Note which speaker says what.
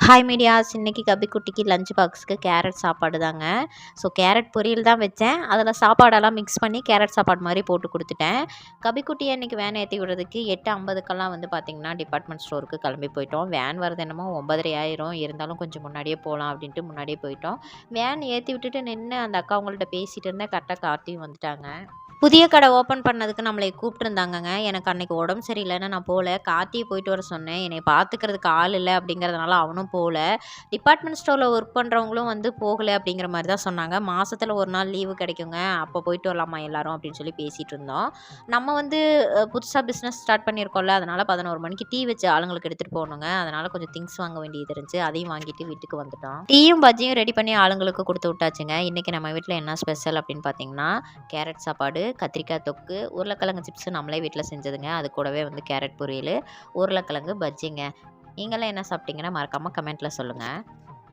Speaker 1: Hi medias, இன்னைக்கு கபிக்குட்டிக்கு lunch பாக்ஸுக்கு carrot சாப்பாடு தாங்க. ஸோ கேரட் பொரியல் தான் வச்சேன். அதில் சாப்பாடெல்லாம் மிக்ஸ் பண்ணி கேரட் சாப்பாடு மாதிரி போட்டு கொடுத்துட்டேன். கபிக்குட்டியை இன்றைக்கி வேன் ஏற்றி விடுறதுக்கு 8:50க்கெல்லாம் வந்து பார்த்திங்கன்னா டிபார்ட்மெண்ட் ஸ்டோருக்கு கிளம்பி போயிட்டோம். வேன் வரது என்னமோ 9:30 ஆயிரும். இருந்தாலும் கொஞ்சம் முன்னாடியே போகலாம் அப்படின்ட்டு முன்னாடியே போயிட்டோம். வேன் ஏற்றி விட்டுட்டு நின்று அந்த அக்கா அவங்கள்ட்ட பேசிகிட்டு இருந்தேன். கரெக்டாக கார்த்தியும் வந்துட்டாங்க. புதிய கடை ஓப்பன் பண்ணதுக்கு நம்மளை கூப்பிட்டுருந்தாங்கங்க. எனக்கு அன்றைக்கி உடம்பு சரியில்லைன்னு நான் போகல. கார்த்தியை போயிட்டு வர சொன்னேன். என்னை பார்த்துக்கிறதுக்கு ஆள் இல்லை அப்படிங்கிறதுனால அவனும் போகல. டிபார்ட்மெண்ட் ஸ்டோரில் ஒர்க் பண்ணுறவங்களும் வந்து போகலை அப்படிங்கிற மாதிரி தான் சொன்னாங்க. மாதத்தில் ஒரு நாள் லீவு கிடைக்குங்க, அப்போ போயிட்டு வரலாமா எல்லாரும் அப்படின்னு சொல்லி பேசிகிட்டு இருந்தோம். நம்ம வந்து புதுசாக பிஸ்னஸ் ஸ்டார்ட் பண்ணியிருக்கோம்ல, அதனால் 11 மணிக்கு டீ வச்சு ஆளுங்களுக்கு எடுத்துகிட்டு போகணுங்க. அதனால் கொஞ்சம் திங்ஸ் வாங்க வேண்டியது இருந்துச்சு. அதையும் வாங்கிட்டு வீட்டுக்கு வந்துட்டோம். டீயும் பஜ்ஜியும் ரெடி பண்ணி ஆளுங்களுக்கு கொடுத்து விட்டாச்சுங்க. இன்றைக்கி நம்ம வீட்டில் என்ன ஸ்பெஷல் அப்படின்னு பார்த்தீங்கன்னா, கேரட் சாப்பாடு, கத்திரிக்காய் தொக்கு, உருளைக்கிழங்கு சிப்ஸ் நம்மளே வீட்டில் செஞ்சதுங்க. அது கூடவே வந்து கேரட் பொரியல், உருளைக்கிழங்கு பஜ்ஜிங்க. நீங்களாம் என்ன சாப்பிட்டீங்கன்னா மறக்காமல் கமெண்ட்டில் சொல்லுங்கள்.